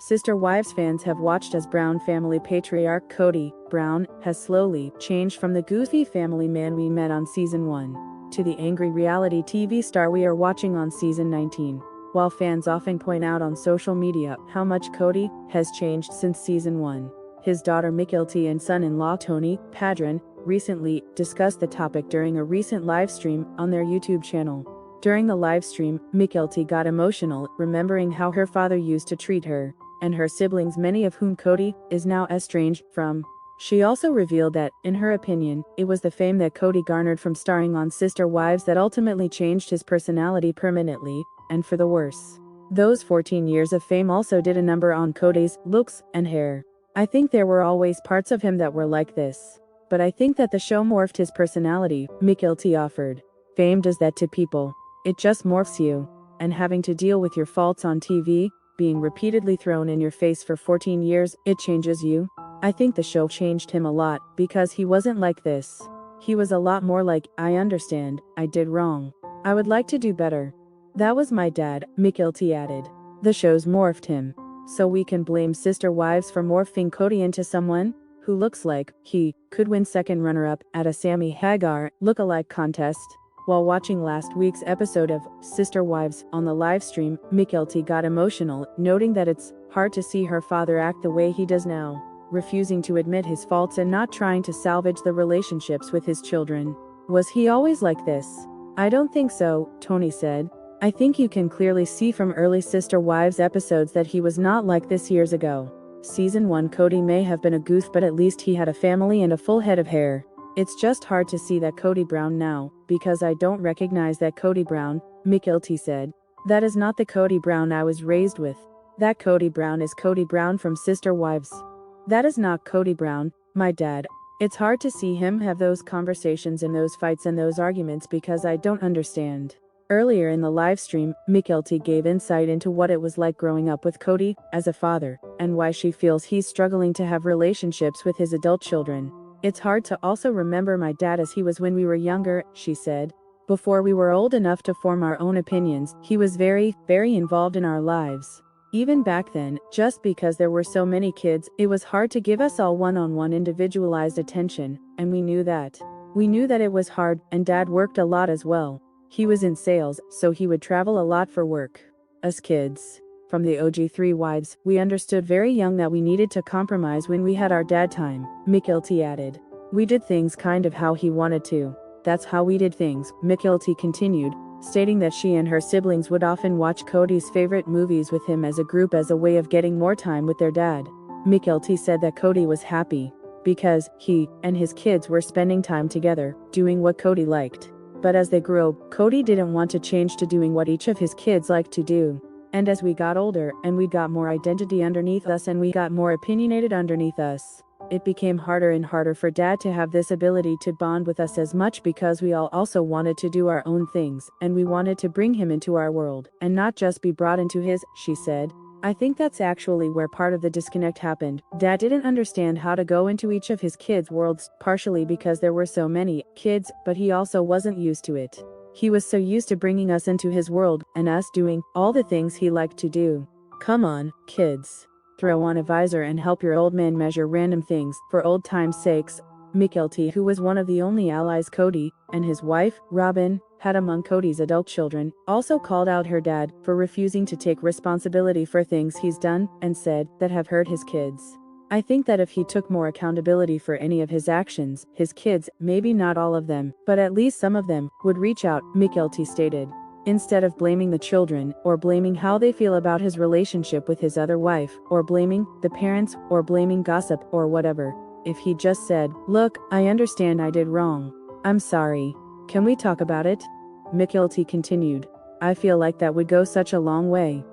Sister Wives fans have watched as Brown family patriarch Kody Brown has slowly changed from the goofy family man we met on season 1 to the angry reality TV star we are watching on season 19. While fans often point out on social media how much Kody has changed since season 1, his daughter Mykelti and son-in-law Tony Padron recently discussed the topic during a recent livestream on their YouTube channel. During the livestream, Mykelti got emotional, remembering how her father used to treat her and her siblings, many of whom Kody is now estranged from. She also revealed that, in her opinion, it was the fame that Kody garnered from starring on Sister Wives that ultimately changed his personality permanently, and for the worse. Those 14 years of fame also did a number on Kody's looks and hair. I think there were always parts of him that were like this. But I think that the show morphed his personality, Mykelti offered. Fame does that to people. It just morphs you. And having to deal with your faults on TV, being repeatedly thrown in your face for 14 years, it changes you. I think the show changed him a lot, because he wasn't like this. He was a lot more like, I understand, I did wrong. I would like to do better. That was my dad, Mykelti added. The show's morphed him. So we can blame Sister Wives for morphing Kody into someone who looks like he could win second runner-up at a Sammy Hagar look-alike contest. While watching last week's episode of Sister Wives on the livestream, Mykelti got emotional, noting that it's hard to see her father act the way he does now, refusing to admit his faults and not trying to salvage the relationships with his children. Was he always like this? I don't think so, Tony said. I think you can clearly see from early Sister Wives episodes that he was not like this years ago. Season 1 Kody may have been a goof, but at least he had a family and a full head of hair. It's just hard to see that Kody Brown now, because I don't recognize that Kody Brown, Mykelti said. That is not the Kody Brown I was raised with. That Kody Brown is Kody Brown from Sister Wives. That is not Kody Brown, my dad. It's hard to see him have those conversations and those fights and those arguments because I don't understand. Earlier in the livestream, Mykelti gave insight into what it was like growing up with Kody as a father, and why she feels he's struggling to have relationships with his adult children. It's hard to also remember my dad as he was when we were younger, she said. Before we were old enough to form our own opinions, he was very, very involved in our lives. Even back then, just because there were so many kids, it was hard to give us all one-on-one individualized attention, and we knew that. We knew that it was hard, and Dad worked a lot as well. He was in sales, so he would travel a lot for work. Us kids, from the OG 3 Wives, we understood very young that we needed to compromise when we had our dad time, Mykelti added. We did things kind of how he wanted to. That's how we did things, Mykelti continued, stating that she and her siblings would often watch Kody's favorite movies with him as a group as a way of getting more time with their dad. Mykelti said that Kody was happy because he and his kids were spending time together, doing what Kody liked. But as they grew up, Kody didn't want to change to doing what each of his kids liked to do. And as we got older, and we got more identity underneath us and we got more opinionated underneath us, it became harder and harder for Dad to have this ability to bond with us as much because we all also wanted to do our own things, and we wanted to bring him into our world, and not just be brought into his, she said. I think that's actually where part of the disconnect happened. Dad didn't understand how to go into each of his kids' worlds, partially because there were so many kids, but he also wasn't used to it. He was so used to bringing us into his world, and us doing all the things he liked to do. Come on, kids. Throw on a visor and help your old man measure random things, for old time's sakes. Mykelti, who was one of the only allies Kody and his wife, Robin, had among Kody's adult children, also called out her dad for refusing to take responsibility for things he's done and said that have hurt his kids. I think that if he took more accountability for any of his actions, his kids, maybe not all of them, but at least some of them, would reach out, Mykelti stated. Instead of blaming the children, or blaming how they feel about his relationship with his other wife, or blaming the parents, or blaming gossip, or whatever, if he just said, look, I understand I did wrong. I'm sorry. Can we talk about it? Mykelti continued. I feel like that would go such a long way.